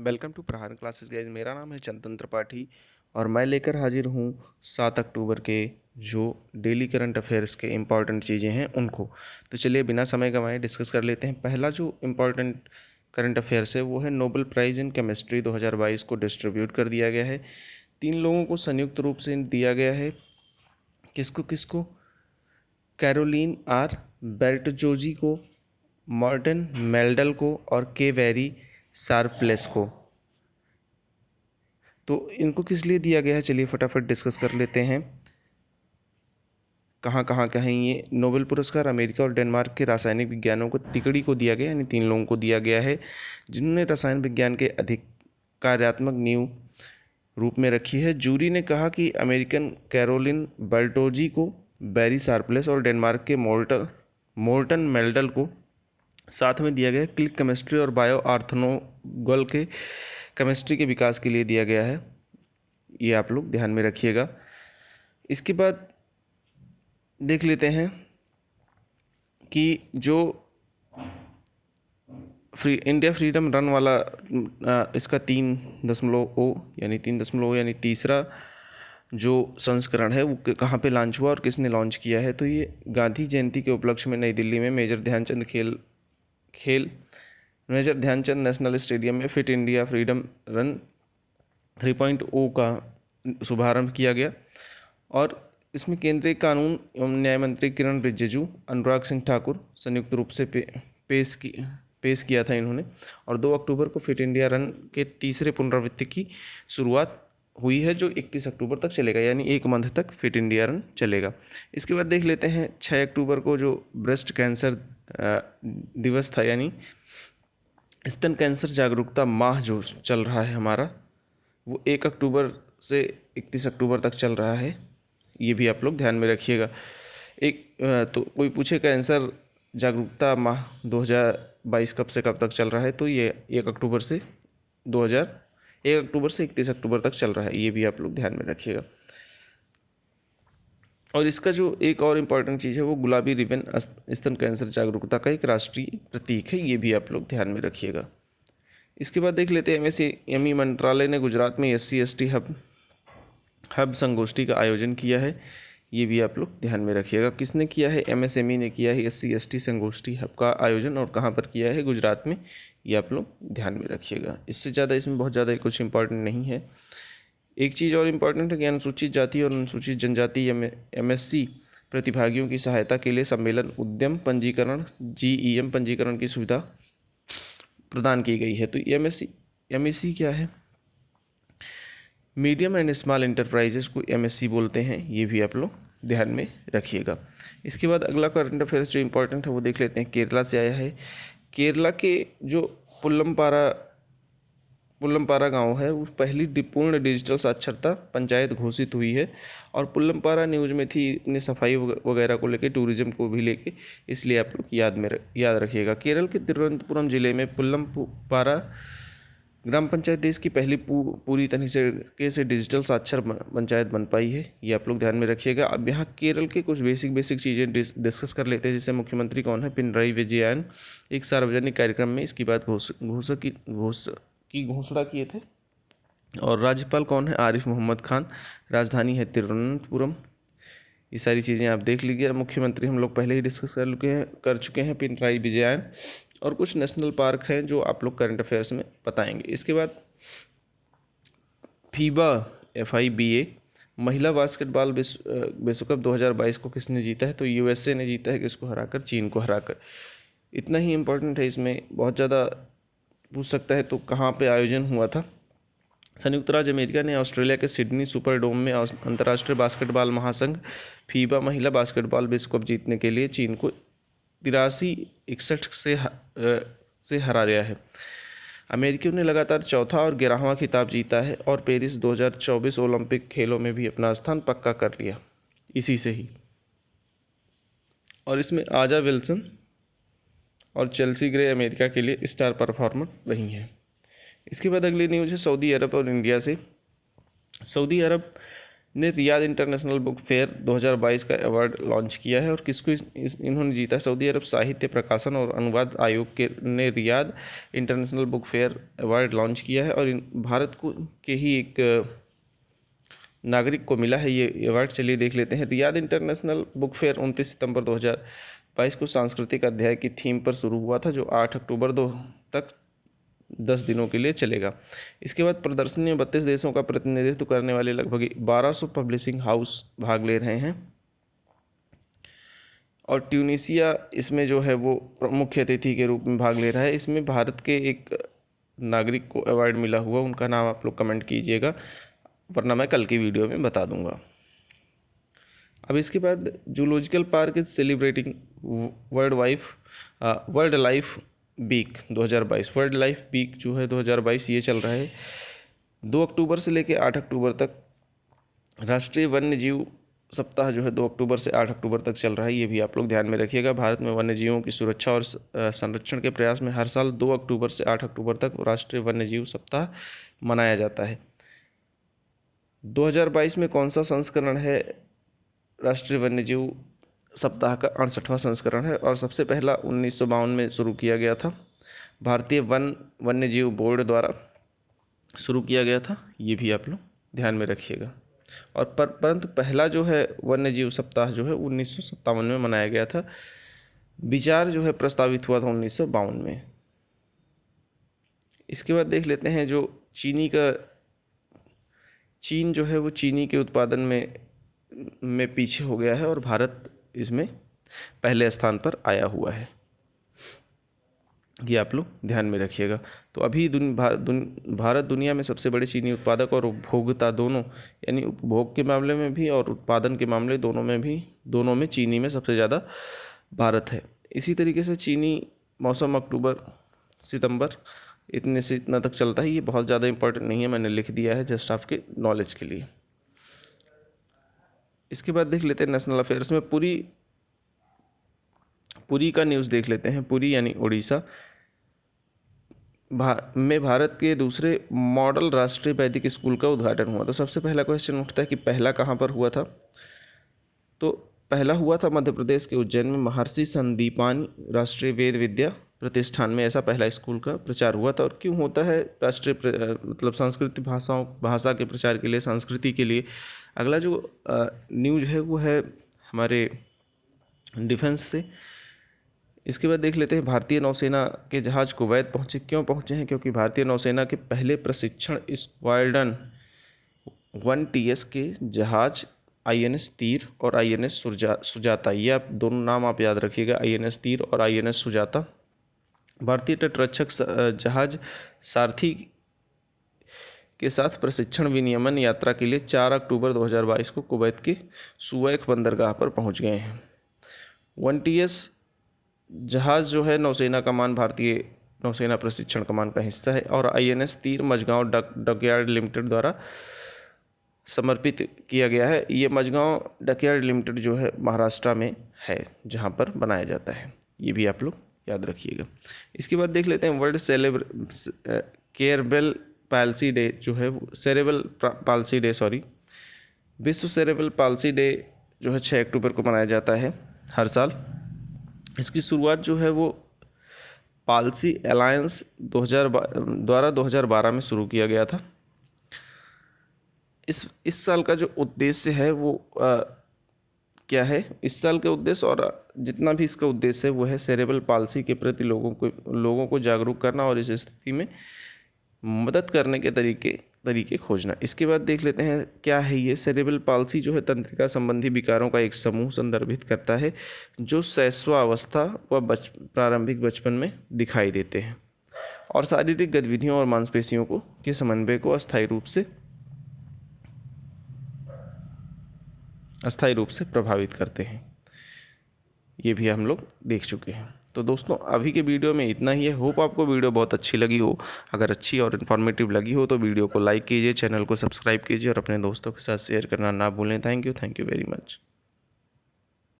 Welcome to प्रहार classes guys. मेरा नाम है चंदन त्रिपाठी और मैं लेकर हाजिर हूँ 7 अक्टूबर के जो डेली करंट अफेयर्स के इम्पॉर्टेंट चीज़ें हैं उनको। तो चलिए बिना समय गंवाए डिस्कस कर लेते हैं। पहला जो इम्पॉर्टेंट करंट अफेयर्स है वो है नोबेल प्राइज़ इन केमिस्ट्री 2022 को डिस्ट्रीब्यूट कर दिया गया है। 3 लोगों को संयुक्त रूप से दिया गया है। किसको किसको? कैरोलिन आर बेर्टजोजी को, मॉर्टन मेल्डल को और के वेरी शार्पलेस को। तो इनको किस लिए दिया गया है चलिए फटाफट डिस्कस कर लेते हैं। कहाँ कहाँ का है ये नोबेल पुरस्कार? अमेरिका और डेनमार्क के रासायनिक विज्ञानों को तिकड़ी को दिया गया, यानी 3 लोगों को दिया गया है जिन्होंने रसायन विज्ञान के अधिक कार्यात्मक नींव रूप में रखी है। जूरी ने कहा कि अमेरिकन कैरोलिन बर्टोजी को, बैरी शार्पलेस और डेनमार्क के मोर्टन मेल्डल को साथ में दिया गया है। क्लिक केमिस्ट्री और बायो आर्थनोगल के केमिस्ट्री के विकास के लिए दिया गया है। ये आप लोग ध्यान में रखिएगा। इसके बाद देख लेते हैं कि जो इंडिया फ्रीडम रन वाला इसका 3.0 यानी तीसरा जो संस्करण है वो कहाँ पे लॉन्च हुआ और किसने लॉन्च किया है? तो ये गांधी जयंती के उपलक्ष्य में नई दिल्ली में मेजर ध्यानचंद नेशनल स्टेडियम में फिट इंडिया फ्रीडम रन 3.0 का शुभारंभ किया गया। और इसमें केंद्रीय कानून एवं न्याय मंत्री किरण रिजिजू, अनुराग सिंह ठाकुर संयुक्त रूप से पेश किया था इन्होंने। और 2 अक्टूबर को फिट इंडिया रन के तीसरे पुनरावृत्ति की शुरुआत हुई है जो 31 अक्टूबर तक चलेगा, यानी 1 मंथ तक फिट इंडिया रन चलेगा। इसके बाद देख लेते हैं 6 अक्टूबर को जो ब्रेस्ट कैंसर दिवस था, यानी स्तन कैंसर जागरूकता माह जो चल रहा है हमारा, वो 1 अक्टूबर से 31 अक्टूबर तक चल रहा है। ये भी आप लोग ध्यान में रखिएगा। तो कोई पूछे कैंसर जागरूकता माह 2022 कब से कब तक चल रहा है, तो ये 1 अक्टूबर से 31 अक्टूबर तक चल रहा है। ये भी आप लोग ध्यान में रखिएगा। और इसका जो एक और इम्पॉर्टेंट चीज़ है वो गुलाबी रिबन स्तन कैंसर जागरूकता का एक राष्ट्रीय प्रतीक है। ये भी आप लोग ध्यान में रखिएगा। इसके बाद देख लेते हैं एमएसएमई मंत्रालय ने गुजरात में SC/ST हब संगोष्ठी का आयोजन किया है। ये भी आप लोग ध्यान में रखिएगा। किसने किया है? MSME ने किया है SC/ST संगोष्ठी हब का आयोजन, और कहाँ पर किया है? गुजरात में। ये आप लोग ध्यान में रखिएगा। इससे ज़्यादा इसमें बहुत ज़्यादा कुछ इंपॉर्टेंट नहीं है। एक चीज़ और इम्पॉर्टेंट है कि अनुसूचित जाति और अनुसूचित जनजाति MSC प्रतिभागियों की सहायता के लिए सम्मेलन उद्यम पंजीकरण GEM पंजीकरण की सुविधा प्रदान की गई है। तो MSC क्या है? मीडियम एंड स्मॉल इंटरप्राइजेस को MSC बोलते हैं। ये भी आप लोग ध्यान में रखिएगा। इसके बाद अगला करंट अफेयर्स जो इम्पोर्टेंट है वो देख लेते हैं। केरला से आया है। केरला के जो पुल्लमपारा गांव है वो पहली पूर्ण डिजिटल साक्षरता पंचायत घोषित हुई है। और पुल्लमपारा न्यूज़ में थी इतनी सफाई वगैरह को लेके, टूरिज्म को भी लेके, इसलिए आप लोग याद रखिएगा। केरल के तिरुवनंतपुरम जिले में पुल्लमपारा ग्राम पंचायत देश की पहली पूरी तरीके से डिजिटल साक्षर पंचायत बन पाई है। ये आप लोग ध्यान में रखिएगा। अब यहाँ केरल के कुछ बेसिक चीज़ें डिस्कस कर लेते हैं। जैसे मुख्यमंत्री कौन है? पिनराई विजयन एक सार्वजनिक कार्यक्रम में इसकी बात की घोषणा किए थे। और राज्यपाल कौन है? आरिफ मोहम्मद खान। राजधानी है तिरुवनंतपुरम। ये सारी चीज़ें आप देख लीजिए। मुख्यमंत्री हम लोग पहले ही डिस्कस कर चुके हैं, पिनराई विजयन। और कुछ नेशनल पार्क हैं जो आप लोग करंट अफेयर्स में बताएंगे। इसके बाद FIBA महिला बास्केटबॉल विश्व कप 2022 को किसने जीता है? तो USA ने जीता है। किसको हराकर? चीन को हराकर। इतना ही इम्पोर्टेंट है। इसमें बहुत ज़्यादा पूछ सकता है। तो कहाँ पे आयोजन हुआ था? संयुक्त राज्य अमेरिका ने ऑस्ट्रेलिया के सिडनी सुपरडोम में अंतर्राष्ट्रीय बास्केटबॉल महासंघ FIBA महिला बास्केटबॉल विश्व कप जीतने के लिए चीन को 63-61 से हरा दिया है। अमेरिकियों ने लगातार चौथा और 11वां खिताब जीता है और पेरिस 2024 ओलंपिक खेलों में भी अपना स्थान पक्का कर लिया इसी से ही। और इसमें आजा विल्सन और चेल्सी ग्रे अमेरिका के लिए स्टार परफॉर्मर रही हैं। इसके बाद अगली न्यूज़ है सऊदी अरब और इंडिया से। सऊदी अरब ने रियाद इंटरनेशनल बुक फेयर 2022 का अवार्ड लॉन्च किया है। और किसको इन्होंने जीता? सऊदी अरब साहित्य प्रकाशन और अनुवाद आयोग के ने Riyadh international book fair award launch किया है, और भारत को के ही एक नागरिक को मिला है ये अवार्ड। चलिए देख लेते हैं। रियाद इंटरनेशनल बुक फेयर 29 सितंबर 2022 को सांस्कृतिक अध्याय की थीम पर शुरू हुआ था, जो 8 अक्टूबर 2 तक 10 दिनों के लिए चलेगा। इसके बाद प्रदर्शनी में 32 देशों का प्रतिनिधित्व करने वाले लगभग 1200 पब्लिशिंग हाउस भाग ले रहे हैं, और ट्यूनीसिया इसमें जो है वो मुख्य अतिथि के रूप में भाग ले रहा है। इसमें भारत के एक नागरिक को अवार्ड मिला हुआ, उनका नाम आप लोग कमेंट कीजिएगा, वरना मैं कल की वीडियो में बता दूंगा। अब इसके बाद zoological park is celebrating world life week 2022। World life week जो है 2022 ये चल रहा है 2 अक्टूबर से लेकर 8 अक्टूबर तक। राष्ट्रीय वन्य जीव सप्ताह जो है 2 अक्टूबर से 8 अक्टूबर तक चल रहा है, ये भी आप लोग ध्यान में रखिएगा। भारत में वन्य जीवों की सुरक्षा और संरक्षण के प्रयास में हर साल 2 अक्टूबर से 8 अक्टूबर तक राष्ट्रीय वन्य जीव सप्ताह मनाया जाता है। 2022 में कौन सा संस्करण है राष्ट्रीय वन्य जीव सप्ताह का? 68वां संस्करण है, और सबसे पहला 1952 में शुरू किया गया था। भारतीय वन्य जीव बोर्ड द्वारा शुरू किया गया था, ये भी आप लोग ध्यान में रखिएगा। और परंतु पहला जो है वन्य जीव सप्ताह जो है 1957 में मनाया गया था। विचार जो है प्रस्तावित हुआ था 1952 में। इसके बाद देख लेते हैं जो चीन जो है वो चीनी के उत्पादन में पीछे हो गया है, और भारत इसमें पहले स्थान पर आया हुआ है, ये आप लोग ध्यान में रखिएगा। तो अभी भारत दुनिया में सबसे बड़े चीनी उत्पादक और उपभोक्ता दोनों, यानी उपभोग के मामले में भी और उत्पादन के मामले दोनों में चीनी में सबसे ज़्यादा भारत है। इसी तरीके से चीनी मौसम अक्टूबर सितंबर इतने से इतना तक चलता है, ये बहुत ज़्यादा इंपॉर्टेंट नहीं है, मैंने लिख दिया है जस्ट आपके नॉलेज के लिए। इसके बाद देख लेते हैं नेशनल अफेयर्स में पुरी का न्यूज़ देख लेते हैं। पुरी यानी उड़ीसा में भारत के दूसरे मॉडल राष्ट्रीय वैदिक स्कूल का उद्घाटन हुआ। तो सबसे पहला क्वेश्चन उठता है कि पहला कहाँ पर हुआ था? तो पहला हुआ था मध्य प्रदेश के उज्जैन में महर्षि संदीपानी राष्ट्रीय वेद विद्या प्रतिष्ठान में, ऐसा पहला स्कूल का प्रचार हुआ था। और क्यों होता है राष्ट्रीय मतलब संस्कृत भाषा के प्रचार के लिए, संस्कृति के लिए। अगला जो न्यूज है वो है हमारे डिफेंस से। इसके बाद देख लेते हैं भारतीय नौसेना के जहाज़ कुवैत पहुँचे। क्यों पहुँचे हैं? क्योंकि भारतीय नौसेना के पहले प्रशिक्षण स्क्वाड्रन 1TS के जहाज़ INS तीर और INS सुजाता, ये आप दोनों नाम आप याद रखिएगा, INS तीर और INS सुजाता, भारतीय तटरक्षक जहाज सारथी के साथ प्रशिक्षण विनियमन यात्रा के लिए 4 अक्टूबर 2022 को कुवैत के सुवैख बंदरगाह पर पहुंच गए हैं। 1TS जहाज़ जो है नौसेना कमान, भारतीय नौसेना प्रशिक्षण कमान का हिस्सा है, और INS तीर मझगांव डकयार्ड लिमिटेड द्वारा समर्पित किया गया है। ये मझगांव डकयार्ड लिमिटेड जो है महाराष्ट्र में है, जहाँ पर बनाया जाता है, ये भी आप लोग याद रखिएगा। इसके बाद देख लेते हैं वर्ल्ड सेरेब्रल पाल्सी डे जो है, सेरेब्रल पाल्सी डे विश्व सेरेब्रल पाल्सी डे जो है 6 अक्टूबर को मनाया जाता है हर साल। इसकी शुरुआत जो है वो पाल्सी अलायंस 2012 में शुरू किया गया था। इस साल का जो उद्देश्य है वो क्या है? इस साल का उद्देश्य और जितना भी इसका उद्देश्य है वो है सेरेब्रल पाल्सी के प्रति लोगों को जागरूक करना और इस स्थिति में मदद करने के तरीके खोजना। इसके बाद देख लेते हैं क्या है ये। सेरेब्रल पाल्सी जो है तंत्रिका संबंधी विकारों का एक समूह संदर्भित करता है जो शैशवावस्था व प्रारंभिक बचपन में दिखाई देते हैं और शारीरिक गतिविधियों और मांसपेशियों के समन्वय को अस्थायी रूप से प्रभावित करते हैं। ये भी हम लोग देख चुके हैं। तो दोस्तों अभी के वीडियो में इतना ही है। होप आपको वीडियो बहुत अच्छी लगी हो। अगर अच्छी और इन्फॉर्मेटिव लगी हो तो वीडियो को लाइक कीजिए, चैनल को सब्सक्राइब कीजिए और अपने दोस्तों के साथ शेयर करना ना भूलें। Thank you very much.